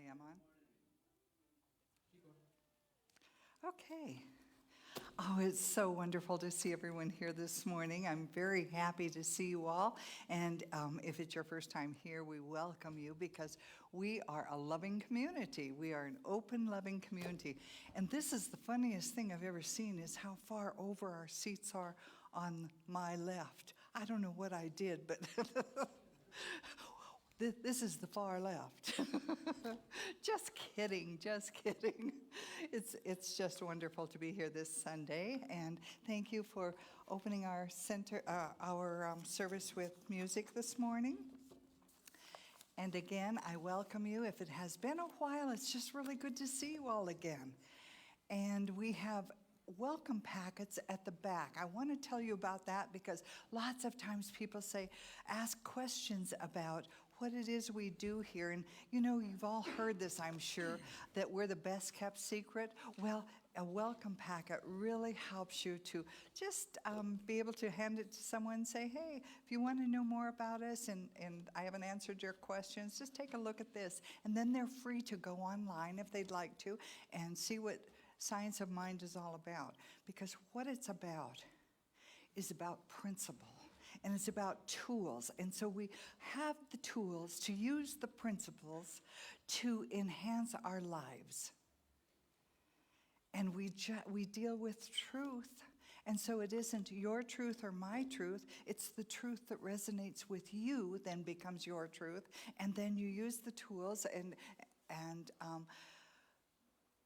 am on. Okay. Oh, it's so wonderful to see everyone here this morning. I'm very happy to see you all. And if it's your first time here, we welcome you because we are a loving community. We are an open, loving community. And this is the funniest thing I've ever seen is how far over our seats are on my left. I don't know what I did, but this is the far left. Just kidding, just kidding. It's just wonderful to be here this Sunday, and thank you for opening our service with music this morning. And again, I welcome you. If it has been a while, it's just really good to see you all again. And we have welcome packets at the back. I want to tell you about that because lots of times people ask questions about what it is we do here. And you know, you've all heard this, I'm sure, that we're the best kept secret. Well, a welcome packet really helps you to just be able to hand it to someone and say, hey, if you want to know more about us and I haven't answered your questions, just take a look at this. And then they're free to go online if they'd like to and see what Science of Mind is all about. Because what it's about is about principle. And it's about tools. And so we have the tools to use the principles to enhance our lives. And we deal with truth. And so it isn't your truth or my truth. It's the truth that resonates with you then becomes your truth. And then you use the tools and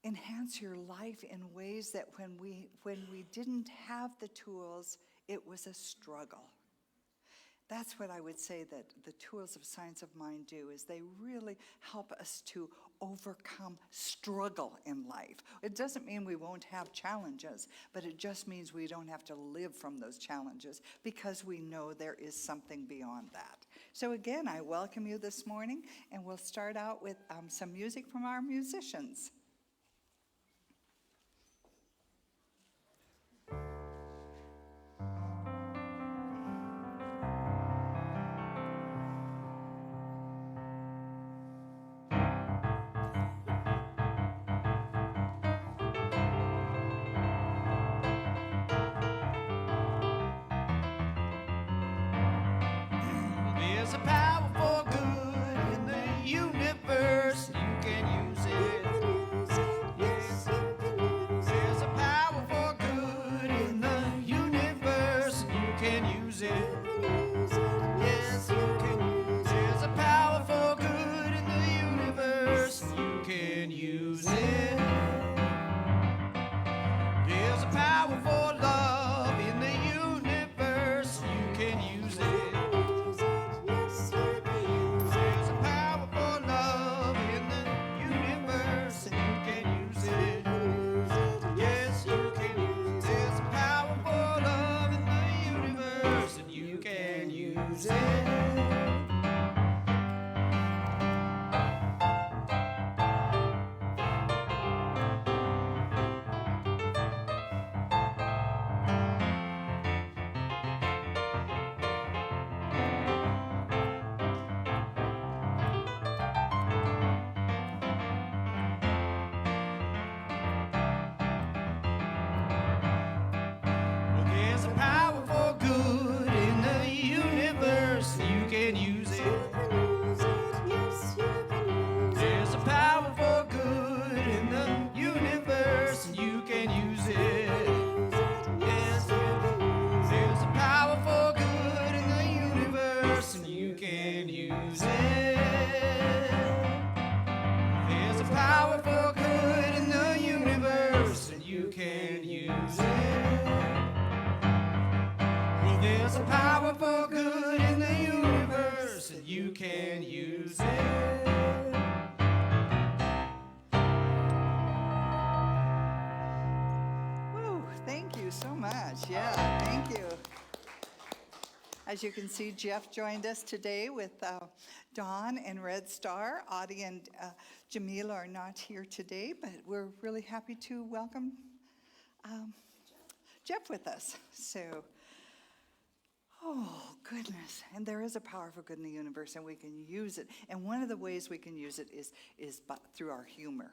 enhance your life in ways that when we didn't have the tools, it was a struggle. That's what I would say that the tools of Science of Mind do, is they really help us to overcome struggle in life. It doesn't mean we won't have challenges, but it just means we don't have to live from those challenges because we know there is something beyond that. So again, I welcome you this morning, and we'll start out with some music from our musicians. There's a power for good in the universe. You can use it. Yes, you can use it. There's a power for good in the universe. You can use it. Yes, you can use it. There's a power for good in the universe. You can use it. There's a power for love in the universe. You can use it. There's a power for love in the universe, and you can use it. Yes, you can use it. There's a power for love in the universe, and you can use it. Well, there's a power for good in the universe, and you can use it. There's a power for good in the universe, and you can use it. Yes, there's a power for good in the universe, and you can use it. There's a power for good in the universe, and you can use it. Well, there's a power for good in the universe, and you can use it. Woo, thank you so much. Yeah, thank you. As you can see, Jeff joined us today with Dawn and Red Star. Audie and Jamila are not here today, but we're really happy to welcome Jeff with us. So Oh, goodness. And there is a powerful good in the universe, and we can use it. And one of the ways we can use it is through our humor.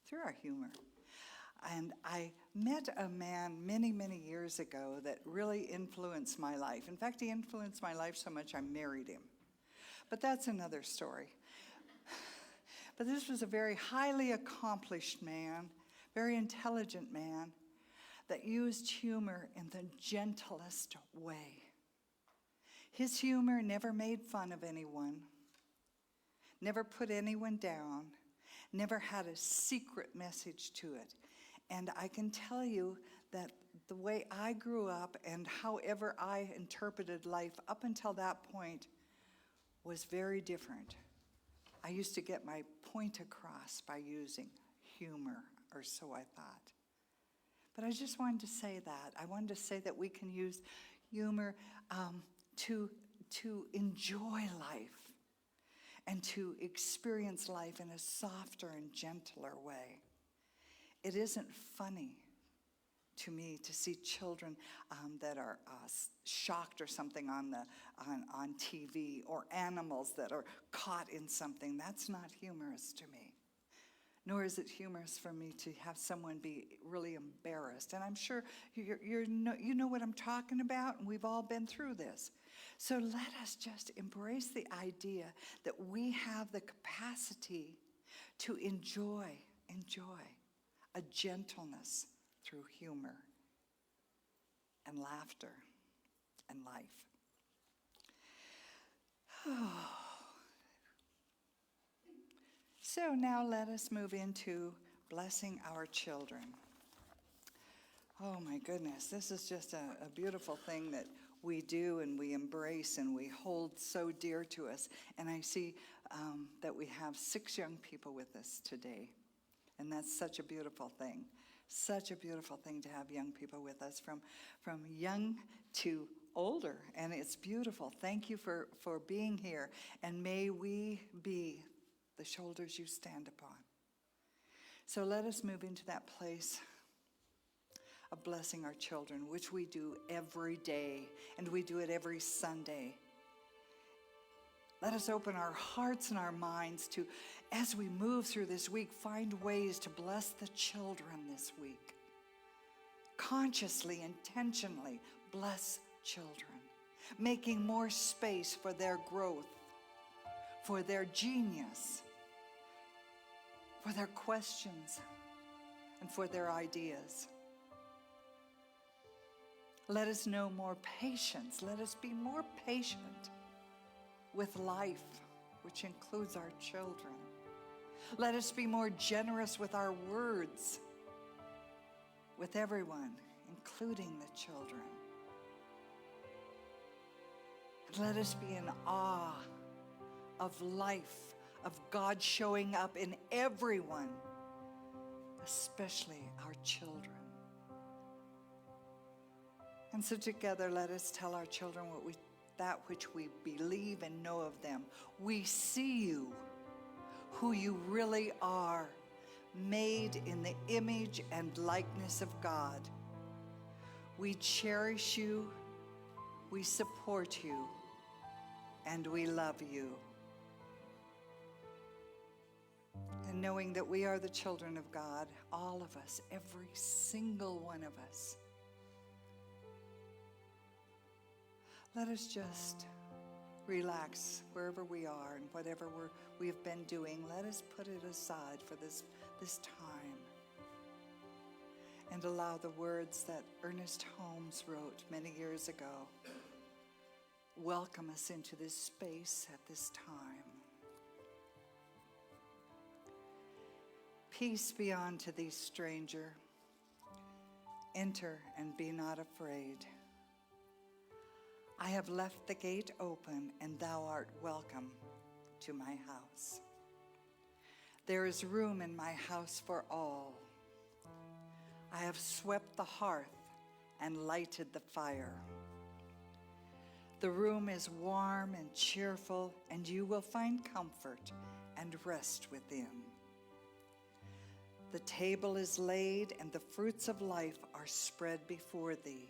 Through our humor. And I met a man many, many years ago that really influenced my life. In fact, he influenced my life so much I married him. But that's another story. But this was a very highly accomplished man, very intelligent man, that used humor in the gentlest way. His humor never made fun of anyone, never put anyone down, never had a secret message to it. And I can tell you that the way I grew up and however I interpreted life up until that point was very different. I used to get my point across by using humor, or so I thought. But I just wanted to say that. I wanted to say that we can use humor to enjoy life and to experience life in a softer and gentler way. It isn't funny to me to see children that are shocked or something on TV, or animals that are caught in something. That's not humorous to me. Nor is it humorous for me to have someone be really embarrassed. And I'm sure you know what I'm talking about, and we've all been through this. So let us just embrace the idea that we have the capacity to enjoy a gentleness through humor and laughter and life. So now let us move into blessing our children. Oh my goodness, this is just a beautiful thing that we do and we embrace and we hold so dear to us. And I see that we have 6 young people with us today. And that's such a beautiful thing. Such a beautiful thing to have young people with us, from young to older. And it's beautiful. Thank you for being here. And may we be the shoulders you stand upon. So let us move into that place of blessing our children, which we do every day, and we do it every Sunday. Let us open our hearts and our minds to, as we move through this week, find ways to bless the children this week. Consciously, intentionally bless children, making more space for their growth, for their genius, for their questions, and for their ideas. Let us know more patience. Let us be more patient with life, which includes our children. Let us be more generous with our words, with everyone, including the children. And let us be in awe of life, of God showing up in everyone, especially our children. And so together, let us tell our children that which we believe and know of them. We see you, who you really are, made in the image and likeness of God. We cherish you, we support you, and we love you. And knowing that we are the children of God, all of us, every single one of us, let us just relax wherever we are and whatever we've been doing. Let us put it aside for this time and allow the words that Ernest Holmes wrote many years ago welcome us into this space at this time. Peace be unto thee, stranger. Enter and be not afraid. I have left the gate open, and thou art welcome to my house. There is room in my house for all. I have swept the hearth and lighted the fire. The room is warm and cheerful, and you will find comfort and rest within. The table is laid, and the fruits of life are spread before thee.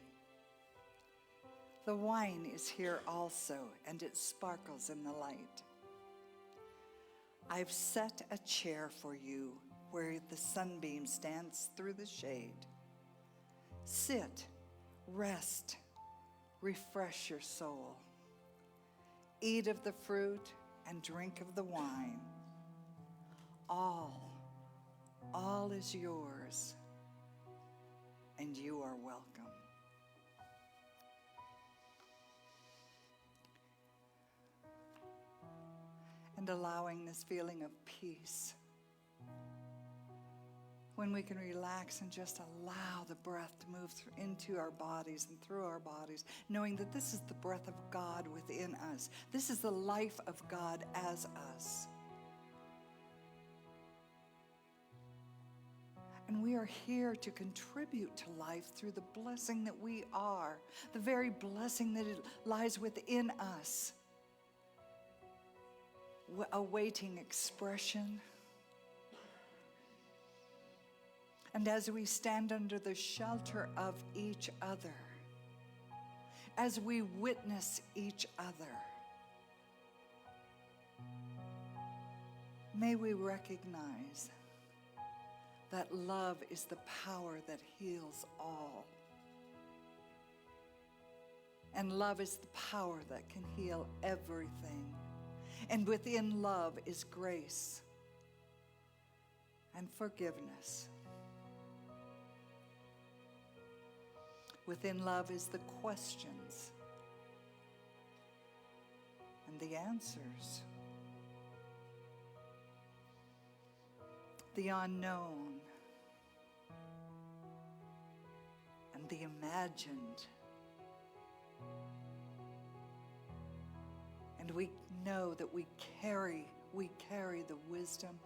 The wine is here also, and it sparkles in the light. I've set a chair for you where the sunbeams dance through the shade. Sit, rest, refresh your soul. Eat of the fruit and drink of the wine. All is yours, and you are welcome. And allowing this feeling of peace, when we can relax and just allow the breath to move into our bodies and through our bodies, knowing that this is the breath of God within us. This is the life of God as us. And we are here to contribute to life through the blessing that we are, the very blessing that lies within us, awaiting expression. And as we stand under the shelter of each other, as we witness each other, may we recognize that love is the power that heals all. And love is the power that can heal everything. And within love is grace and forgiveness. Within love is the questions and the answers. The unknown and the imagined. And we know that we carry the wisdom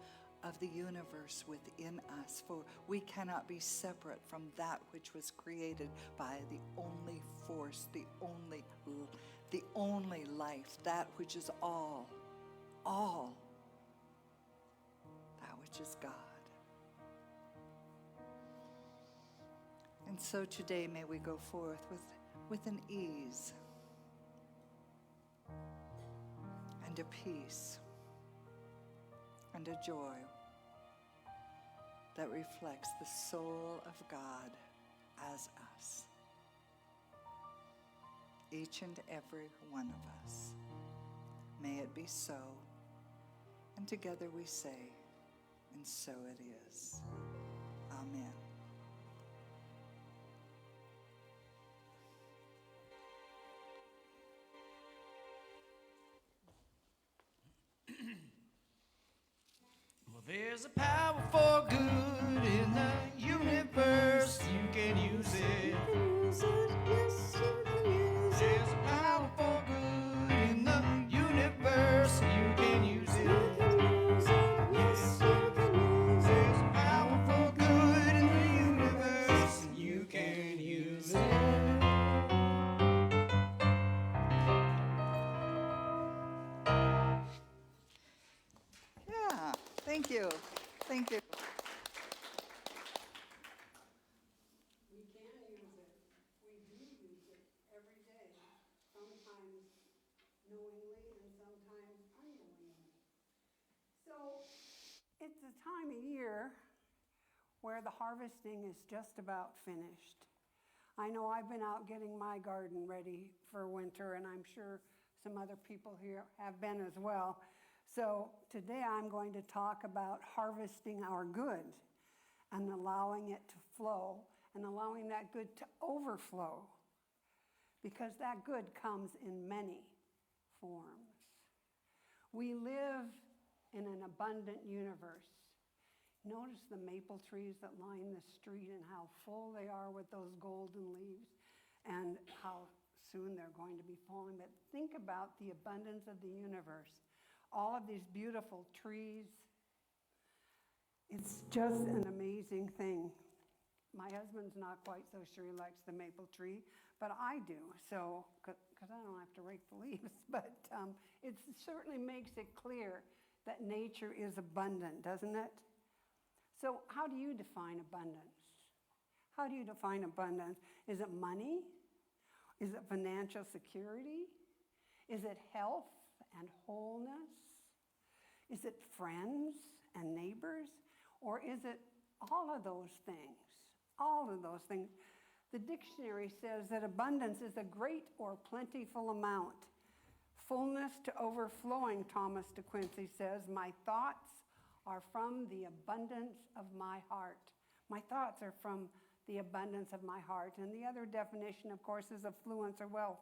of the universe within us, for we cannot be separate from that which was created by the only force, the only life, that which is all, that which is God. And so today may we go forth with an ease and a peace and a joy that reflects the soul of God as us, each and every one of us. May it be so, and together we say, and so it is. Amen. Well, there's a power for good in the universe. You can use it. Yes, you can use it. There's a power for good in the universe. You can use it. You can use it. Yes, you can use it. There's a power for good in the universe. You can use it. Yeah, thank you. Thank you. We can use it. We do use it every day, sometimes knowingly and sometimes unknowingly. So it's a time of year where the harvesting is just about finished. I know I've been out getting my garden ready for winter, and I'm sure some other people here have been as well. So today I'm going to talk about harvesting our good and allowing it to flow and allowing that good to overflow, because that good comes in many forms. We live in an abundant universe. Notice the maple trees that line the street and how full they are with those golden leaves and how soon they're going to be falling. But think about the abundance of the universe. All of these beautiful trees. It's just an amazing thing. My husband's not quite so sure he likes the maple tree, but I do, so, because I don't have to rake the leaves. But it certainly makes it clear that nature is abundant, doesn't it? So how do you define abundance? How do you define abundance? Is it money? Is it financial security? Is it health and wholeness? Is it friends and neighbors? Or is it all of those things? All of those things. The dictionary says that abundance is a great or plentiful amount. Fullness to overflowing, Thomas de Quincey says, my thoughts are from the abundance of my heart. My thoughts are from the abundance of my heart. And the other definition, of course, is affluence or wealth.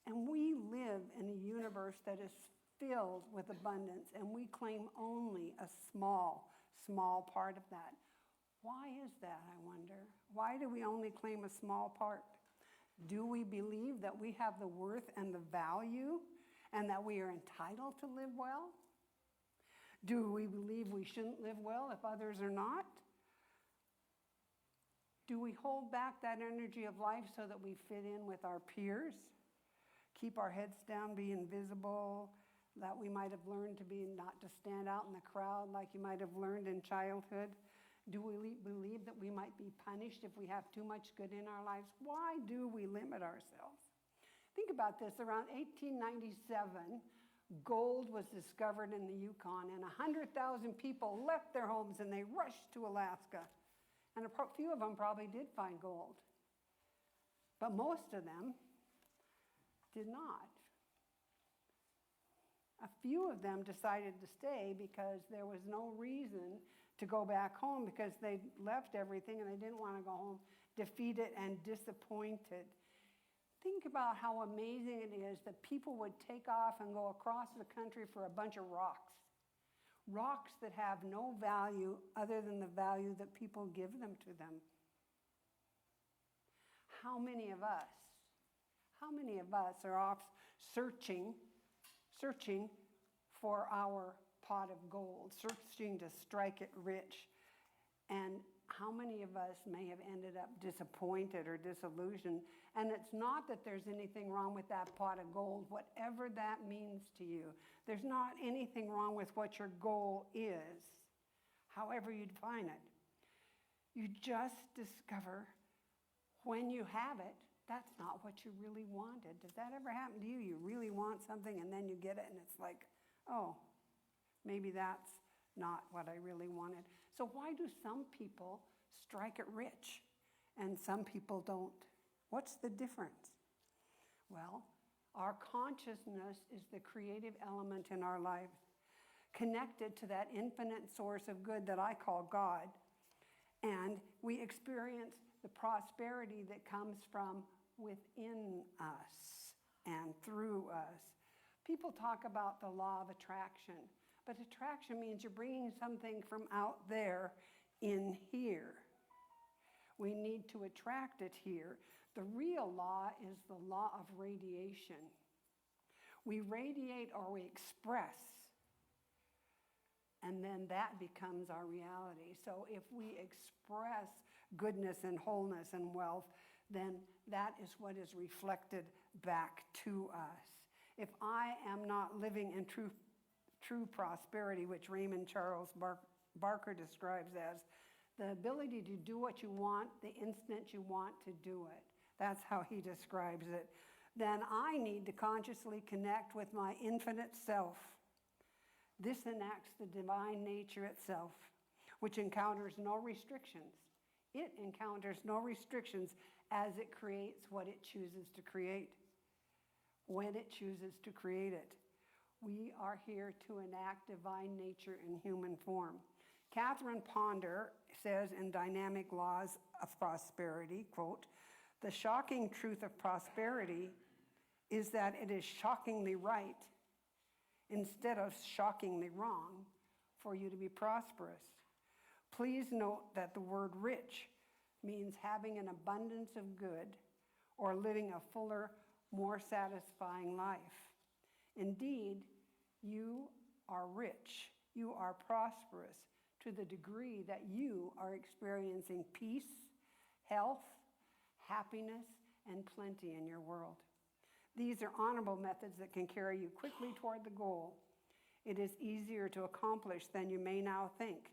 And we live in a universe that is filled with abundance, and we claim only a small, small part of that. Why is that, I wonder? Why do we only claim a small part? Do we believe that we have the worth and the value and that we are entitled to live well? Do we believe we shouldn't live well if others are not? Do we hold back that energy of life so that we fit in with our peers? Keep our heads down, be invisible, that we might have learned to be not to stand out in the crowd like you might have learned in childhood? Do we believe that we might be punished if we have too much good in our lives? Why do we limit ourselves? Think about this. Around 1897, gold was discovered in the Yukon, and 100,000 people left their homes and they rushed to Alaska. And a few of them probably did find gold. But most of them did not. A few of them decided to stay because there was no reason to go back home, because they left everything and they didn't want to go home defeated and disappointed. Think about how amazing it is that people would take off and go across the country for a bunch of rocks. Rocks that have no value other than the value that people give them to them. How many of us are off searching for our pot of gold, searching to strike it rich? And how many of us may have ended up disappointed or disillusioned? And it's not that there's anything wrong with that pot of gold, whatever that means to you. There's not anything wrong with what your goal is, however you define it. You just discover when you have it, that's not what you really wanted. Does that ever happen to you? You really want something and then you get it and it's like, oh, maybe that's not what I really wanted. So why do some people strike it rich and some people don't? What's the difference? Well, our consciousness is the creative element in our life, connected to that infinite source of good that I call God. And we experience the prosperity that comes from within us and through us. People talk about the law of attraction, but attraction means you're bringing something from out there in here. We need to attract it here. The real law is the law of radiation. We radiate or we express, and then that becomes our reality. So if we express goodness and wholeness and wealth, then that is what is reflected back to us. If I am not living in true prosperity, which Raymond Charles Barker describes as the ability to do what you want the instant you want to do it, that's how he describes it, then I need to consciously connect with my infinite self. This enacts the divine nature itself, which encounters no restrictions. It encounters no restrictions as it creates what it chooses to create, when it chooses to create it. We are here to enact divine nature in human form. Catherine Ponder says in Dynamic Laws of Prosperity, quote, "The shocking truth of prosperity is that it is shockingly right instead of shockingly wrong for you to be prosperous. Please note that the word rich means having an abundance of good or living a fuller, more satisfying life. Indeed, you are rich, you are prosperous to the degree that you are experiencing peace, health, happiness, and plenty in your world. These are honorable methods that can carry you quickly toward the goal. It is easier to accomplish than you may now think.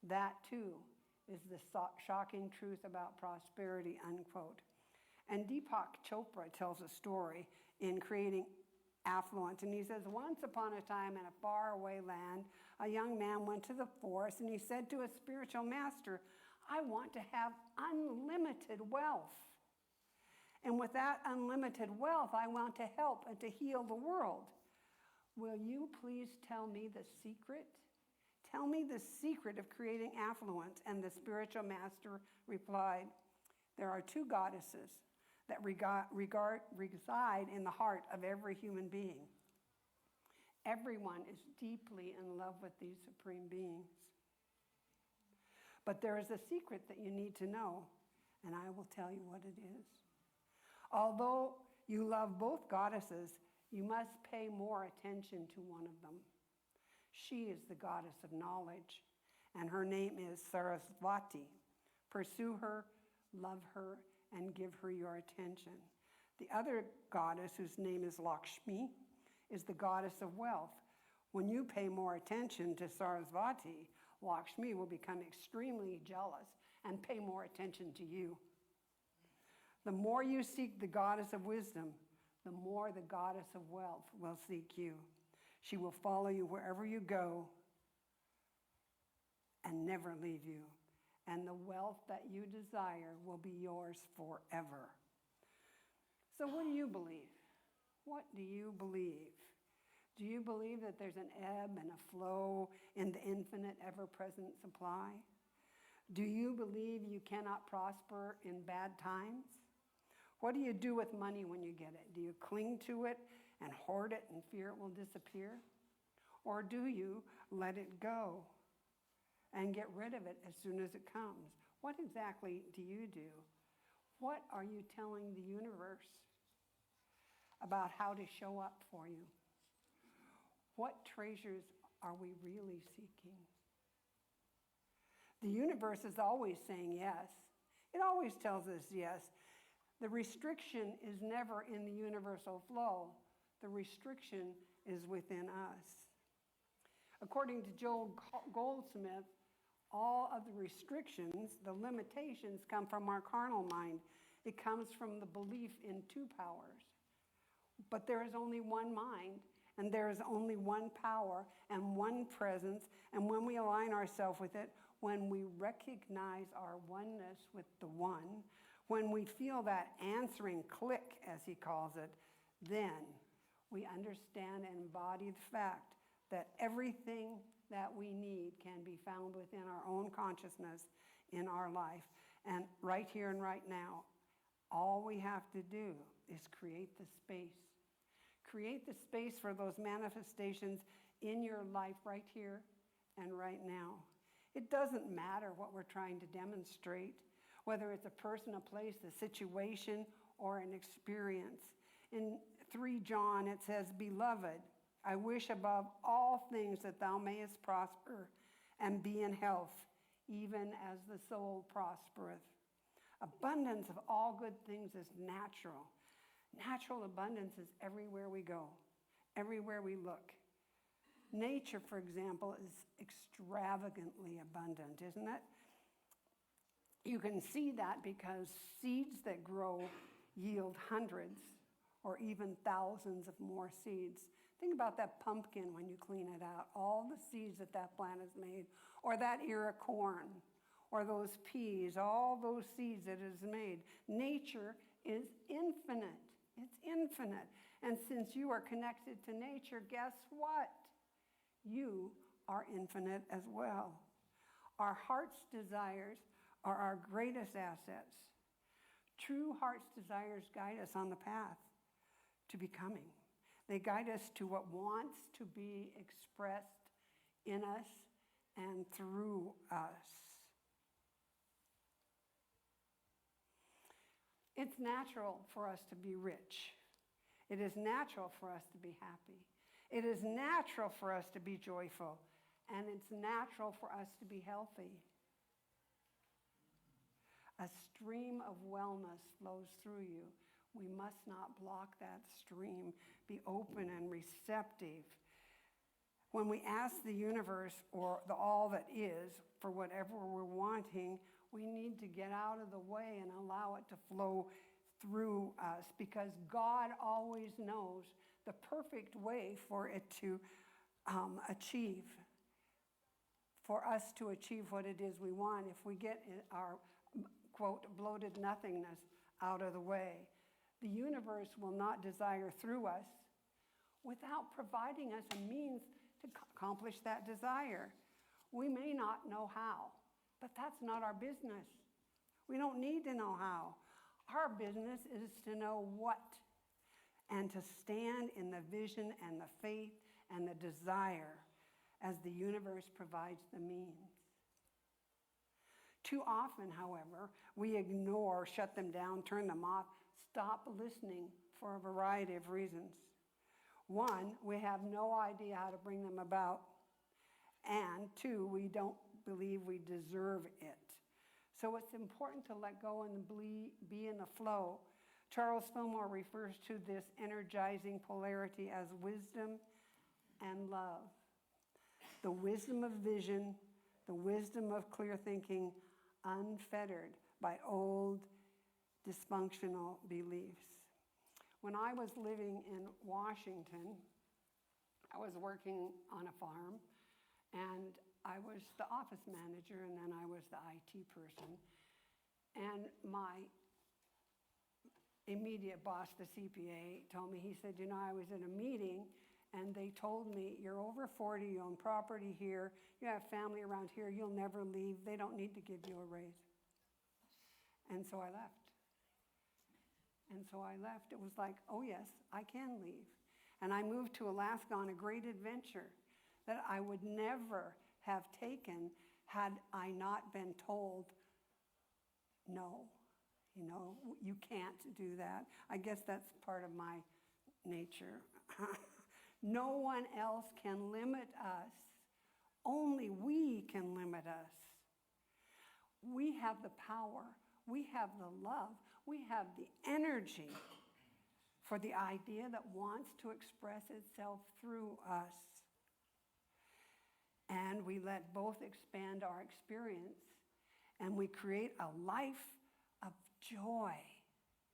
That, too, is the shocking truth about prosperity," unquote. And Deepak Chopra tells a story in creating affluence. And he says, once upon a time in a faraway land, a young man went to the forest and he said to his spiritual master, I want to have unlimited wealth. And with that unlimited wealth, I want to help and to heal the world. Will you please tell me the secret? Tell me the secret of creating affluence. And the spiritual master replied, there are two goddesses that reside in the heart of every human being. Everyone is deeply in love with these supreme beings. But there is a secret that you need to know, and I will tell you what it is. Although you love both goddesses, you must pay more attention to one of them. She is the goddess of knowledge, and her name is Sarasvati. Pursue her, love her, and give her your attention. The other goddess, whose name is Lakshmi, is the goddess of wealth. When you pay more attention to Sarasvati, Lakshmi will become extremely jealous and pay more attention to you. The more you seek the goddess of wisdom, the more the goddess of wealth will seek you. She will follow you wherever you go and never leave you. And the wealth that you desire will be yours forever. So what do you believe? What do you believe? Do you believe that there's an ebb and a flow in the infinite, ever-present supply? Do you believe you cannot prosper in bad times? What do you do with money when you get it? Do you cling to it and hoard it and fear it will disappear? Or do you let it go and get rid of it as soon as it comes? What exactly do you do? What are you telling the universe about how to show up for you? What treasures are we really seeking? The universe is always saying yes. It always tells us yes. The restriction is never in the universal flow. The restriction is within us. According to Joel Goldsmith, all of the restrictions, the limitations, come from our carnal mind. It comes from the belief in two powers. But there is only one mind, and there is only one power and one presence. And when we align ourselves with it, when we recognize our oneness with the one, when we feel that answering click, as he calls it, then we understand and embody the fact that everything that we need can be found within our own consciousness in our life. And right here and right now, all we have to do is create the space. Create the space for those manifestations in your life right here and right now. It doesn't matter what we're trying to demonstrate, whether it's a person, a place, a situation, or an experience. In 3 John, it says, Beloved, I wish above all things that thou mayest prosper and be in health, even as the soul prospereth. Abundance of all good things is natural. Natural abundance is everywhere we go, everywhere we look. Nature, for example, is extravagantly abundant, isn't it? You can see that because seeds that grow yield hundreds or even thousands of more seeds. Think about that pumpkin when you clean it out, all the seeds that that plant has made, or that ear of corn, or those peas, all those seeds that it has made. Nature is infinite. It's infinite. And since you are connected to nature, guess what? You are infinite as well. Our heart's desires are our greatest assets. True heart's desires guide us on the path to becoming. They guide us to what wants to be expressed in us and through us. It's natural for us to be rich. It is natural for us to be happy. It is natural for us to be joyful. And it's natural for us to be healthy. A stream of wellness flows through you. We must not block that stream. Be open and receptive. When we ask the universe or the all that is for whatever we're wanting, we need to get out of the way and allow it to flow through us, because God always knows the perfect way for it to achieve, for us to achieve what it is we want. If we get our, quote, bloated nothingness out of the way, the universe will not desire through us without providing us a means to accomplish that desire. We may not know how, but that's not our business. We don't need to know how. Our business is to know what, and to stand in the vision and the faith and the desire as the universe provides the means. Too often, however, we ignore, shut them down, turn them off, stop listening for a variety of reasons. One, we have no idea how to bring them about. And two, we don't believe we deserve it. So it's important to let go and be in the flow. Charles Fillmore refers to this energizing polarity as wisdom and love. The wisdom of vision, the wisdom of clear thinking, unfettered by old dysfunctional beliefs. When I was living in Washington, I was working on a farm, and I was the office manager, and then I was the IT person. And my immediate boss, the CPA, told me, he said, I was in a meeting, and they told me, you're over 40, you own property here, you have family around here, you'll never leave, they don't need to give you a raise. And so I left. It was like, oh yes, I can leave. And I moved to Alaska on a great adventure that I would never have taken had I not been told, no, you can't do that. I guess that's part of my nature. No one else can limit us. Only we can limit us. We have the power. We have the love. We have the energy for the idea that wants to express itself through us. And we let both expand our experience, and we create a life of joy.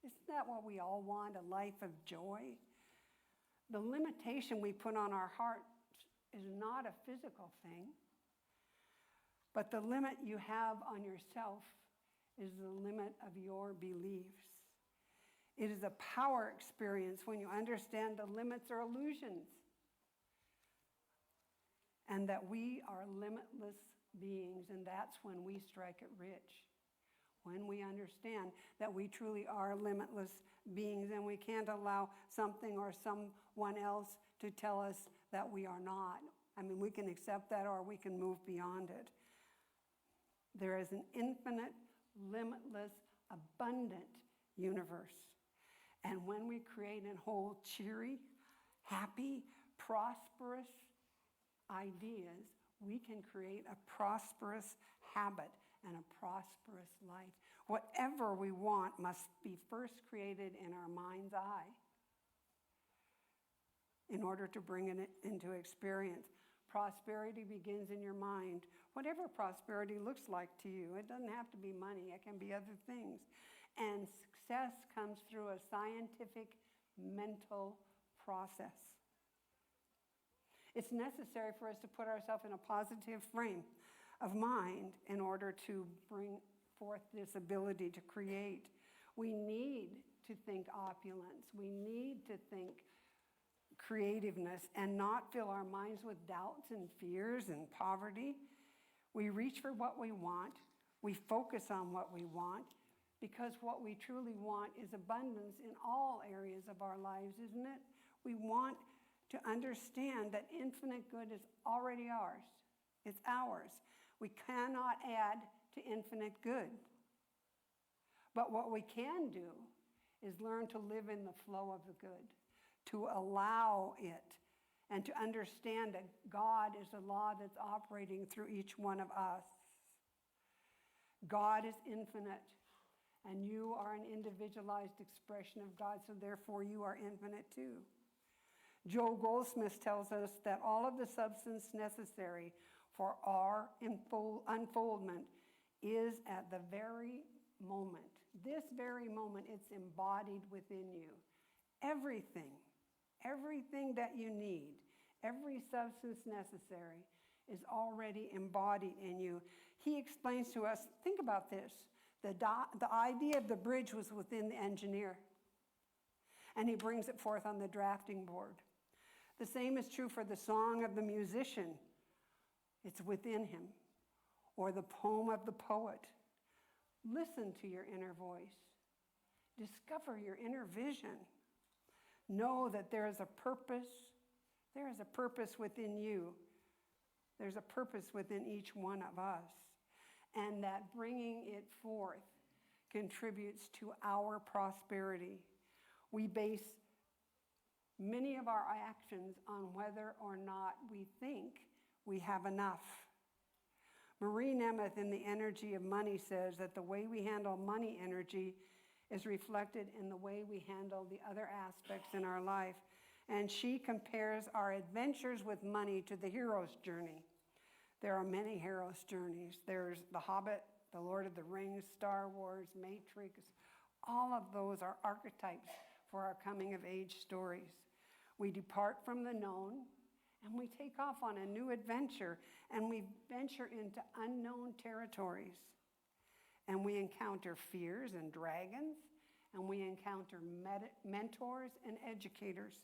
Isn't that what we all want, a life of joy? The limitation we put on our hearts is not a physical thing, but the limit you have on yourself is the limit of your beliefs. It is a power experience when you understand the limits are illusions, and that we are limitless beings, and that's when we strike it rich. When we understand that we truly are limitless beings, and we can't allow something or someone else to tell us that we are not. I mean, we can accept that, or we can move beyond it. There is an infinite, limitless, abundant universe. And when we create and hold cheery, happy, prosperous ideas, we can create a prosperous habit and a prosperous life. Whatever we want must be first created in our mind's eye in order to bring it into experience. Prosperity begins in your mind. Whatever prosperity looks like to you, it doesn't have to be money, it can be other things. And success comes through a scientific mental process. It's necessary for us to put ourselves in a positive frame of mind in order to bring forth this ability to create. We need to think opulence. We need to think creativeness and not fill our minds with doubts and fears and poverty. We reach for what we want. We focus on what we want, because what we truly want is abundance in all areas of our lives, isn't it? We want to understand that infinite good is already ours. It's ours. We cannot add to infinite good. But what we can do is learn to live in the flow of the good, to allow it, and to understand that God is the law that's operating through each one of us. God is infinite, and you are an individualized expression of God, so therefore you are infinite too. Joel Goldsmith tells us that all of the substance necessary for our unfoldment is at the very moment, this very moment, it's embodied within you. Everything that you need, every substance necessary is already embodied in you. He explains to us, think about this, the idea of the bridge was within the engineer, and he brings it forth on the drafting board. The same is true for the song of the musician. It's within him. Or the poem of the poet. Listen to your inner voice. Discover your inner vision. Know that there is a purpose. There is a purpose within you. There's a purpose within each one of us. And that bringing it forth contributes to our prosperity. We base many of our actions on whether or not we think we have enough. Marie Nemeth in The Energy of Money says that the way we handle money energy is reflected in the way we handle the other aspects in our life. And she compares our adventures with money to the hero's journey. There are many hero's journeys. There's The Hobbit, The Lord of the Rings, Star Wars, Matrix. All of those are archetypes for our coming of age stories. We depart from the known and we take off on a new adventure, and we venture into unknown territories. And we encounter fears and dragons, and we encounter mentors and educators.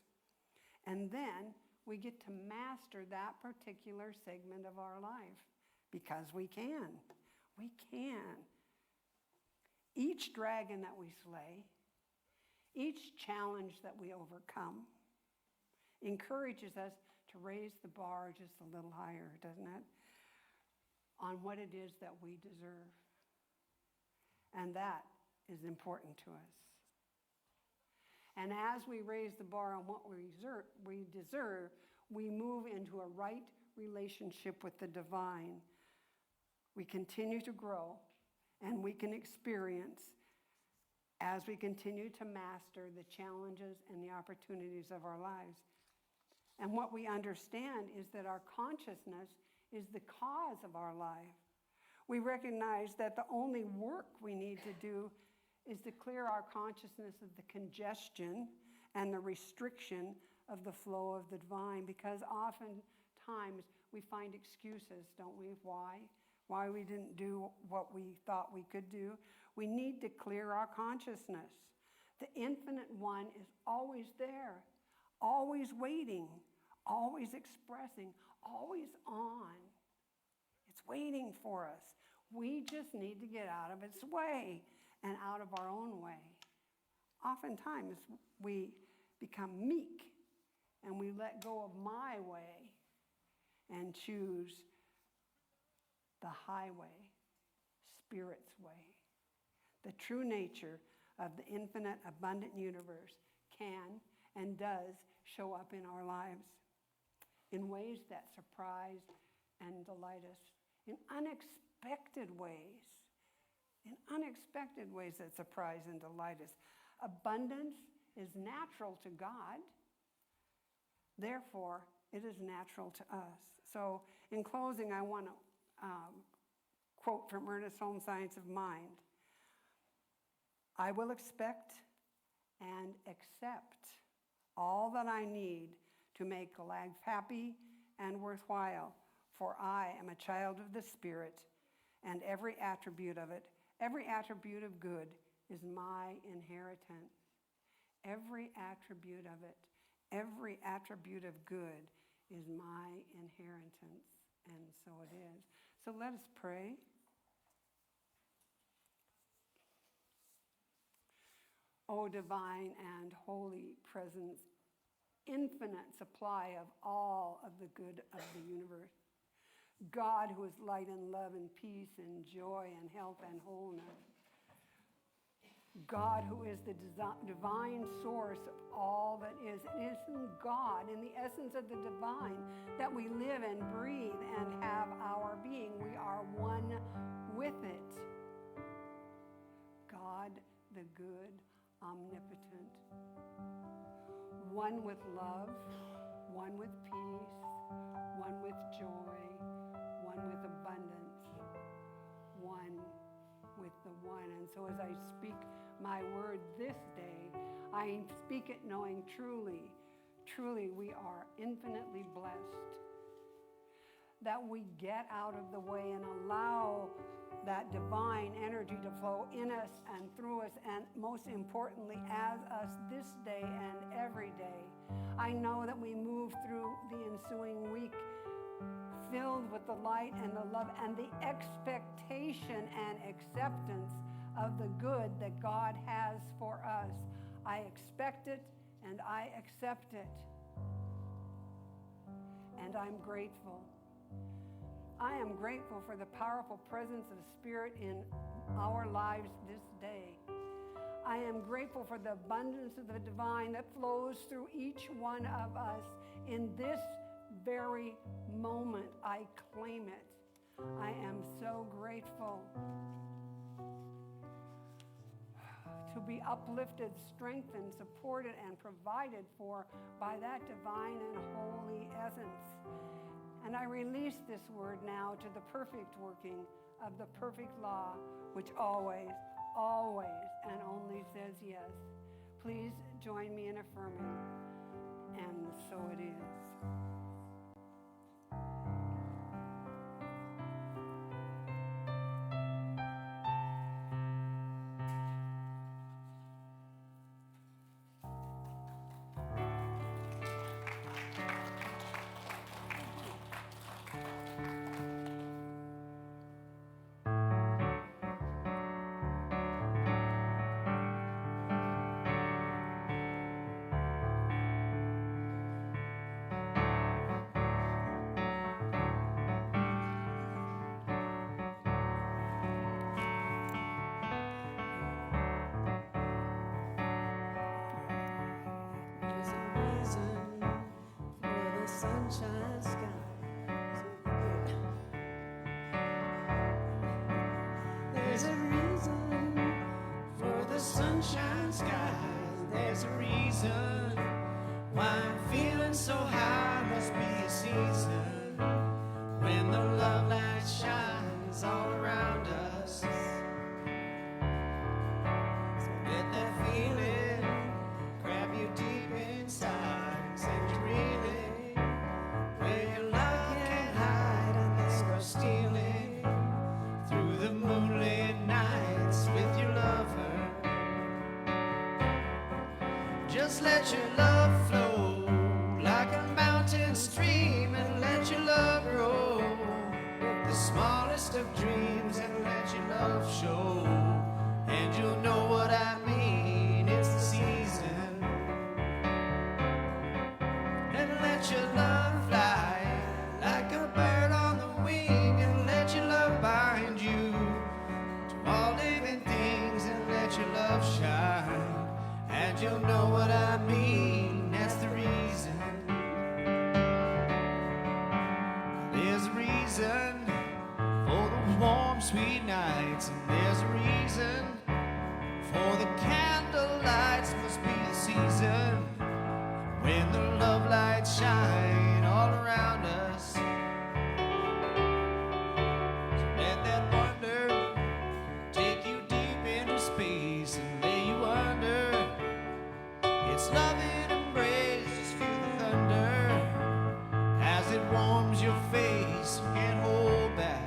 And then we get to master that particular segment of our life because we can. We can. Each dragon that we slay, each challenge that we overcome, encourages us to raise the bar just a little higher, doesn't it? On what it is that we deserve. And that is important to us. And as we raise the bar on what we deserve, we move into a right relationship with the divine. We continue to grow, and we can experience as we continue to master the challenges and the opportunities of our lives. And what we understand is that our consciousness is the cause of our life. We recognize that the only work we need to do is to clear our consciousness of the congestion and the restriction of the flow of the divine, because oftentimes we find excuses, don't we? Why we didn't do what we thought we could do. We need to clear our consciousness. The Infinite One is always there, always waiting, always expressing, always on. It's waiting for us. We just need to get out of its way and out of our own way. Oftentimes, we become meek and we let go of my way and choose the highway, Spirit's way. The true nature of the infinite, abundant universe can and does show up in our lives in ways that surprise and delight us, in unexpected ways that surprise and delight us. Abundance is natural to God. Therefore, it is natural to us. So in closing, I want to quote from Ernest Holmes' Science of Mind. I will expect and accept all that I need to make life happy and worthwhile, for I am a child of the Spirit, and every attribute of it, every attribute of good is my inheritance. Every attribute of it, every attribute of good is my inheritance, and so it is. So let us pray. O divine and holy presence, infinite supply of all of the good of the universe, God who is light and love and peace and joy and health and wholeness, God who is the divine source of all that is. It is in God, in the essence of the divine, that we live and breathe and have our being. We are one with it. God, the good, omnipotent, one with love, one with peace, one with joy, one with abundance, one with the one. And so as I speak my word this day, I speak it knowing truly, truly we are infinitely blessed that we get out of the way and allow that divine energy to flow in us and through us, and most importantly, as us this day and every day. I know that we move through the ensuing week filled with the light and the love and the expectation and acceptance of the good that God has for us. I expect it and I accept it. And I'm grateful. I am grateful for the powerful presence of Spirit in our lives this day. I am grateful for the abundance of the divine that flows through each one of us in this very moment. I claim it. I am so grateful to be uplifted, strengthened, supported, and provided for by that divine and holy essence. And I release this word now to the perfect working of the perfect law, which always, always, and only says yes. Please join me in affirming, and so it is. There's a reason for the sunshine sky. There's a reason for the sunshine skies. There's a reason why I'm feeling so high. Must be a season when the love light shines all around us. So let that feeling grab you deep inside and send you reeling where your love can't hide, and let's go stealing through the moonlit nights with your lover. Just let your love flow like a mountain stream, and let your love grow with the smallest of dreams, and let your love show, and you'll know what I mean. It's the season. And let your love fly like a bird on the wing, and let your love bind you to all living things, and let your love shine, and you'll know what I mean. That's the reason. There's a reason for the warm, sweet nights, and there's a reason for the candle lights. Must be the season when the love lights shine all around us. So let that wonder take you deep into space and lay you under its loving embrace. Just feel the thunder as it warms your face. You can't hold back.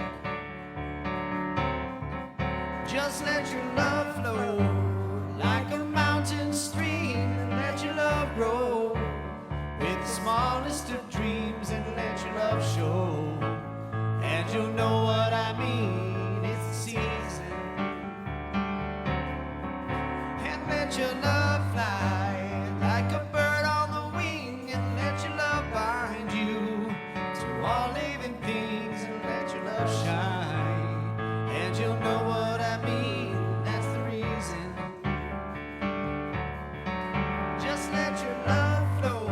Just let your love flow like a mountain stream, and let your love grow with the smallest of dreams, and let your love show, and you'll know what I mean. It's the season. And let your love fly like a bird on the wing, and let your love bind you to all living things, and let your love shine, and you'll know what I mean. That's the reason. Just let your love flow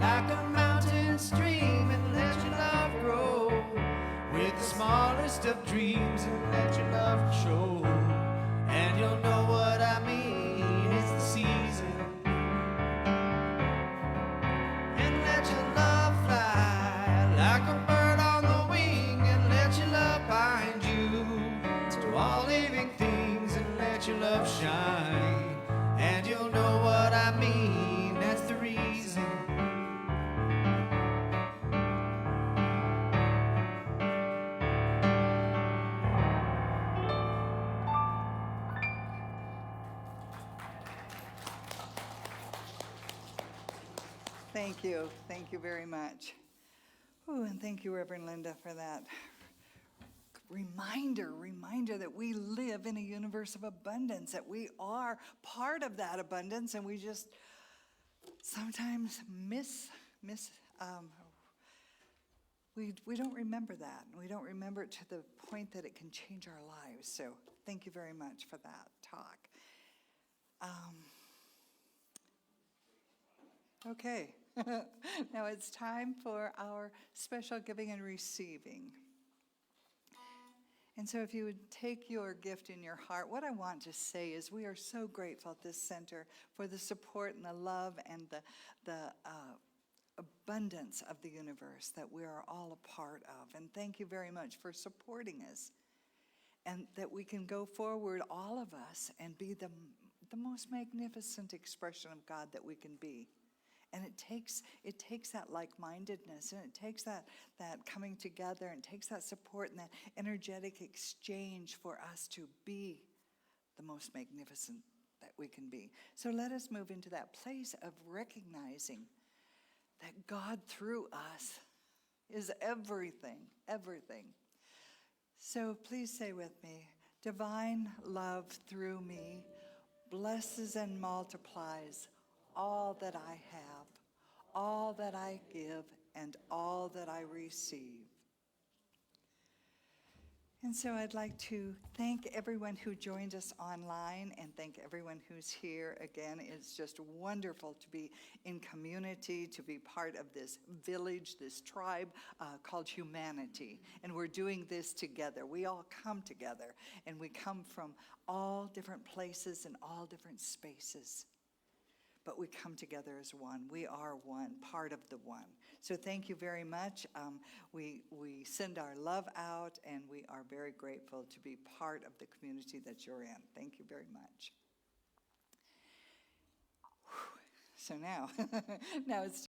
like a mountain stream, and let your love grow with the smallest of dreams, and let your love show, and you'll know what I mean. It's the season. And let your love fly like a bird on the wing, and let your love bind you to all living things, your love shine, and you'll know what I mean. That's the reason. Thank you. Thank you very much. Ooh, and thank you, Reverend Linda, for that reminder that we live in a universe of abundance, that we are part of that abundance, and we just sometimes we don't remember that. We don't remember it to the point that it can change our lives. So thank you very much for that talk. Okay, now it's time for our special giving and receiving. And so if you would take your gift in your heart, what I want to say is we are so grateful at this center for the support and the love and the abundance of the universe that we are all a part of. And thank you very much for supporting us. And that we can go forward, all of us, and be the most magnificent expression of God that we can be. And it takes that like-mindedness, and it takes that coming together, and it takes that support and that energetic exchange for us to be the most magnificent that we can be. So let us move into that place of recognizing that God through us is everything, everything. So please say with me, divine love through me blesses and multiplies all that I have, all that I give, and all that I receive. And so I'd like to thank everyone who joined us online and thank everyone who's here. Again, it's just wonderful to be in community, to be part of this village, this tribe called humanity. And we're doing this together. We all come together, and we come from all different places and all different spaces. But we come together as one. We are one, part of the one. So thank you very much. We send our love out, and we are very grateful to be part of the community that you're in. Thank you very much. So now it's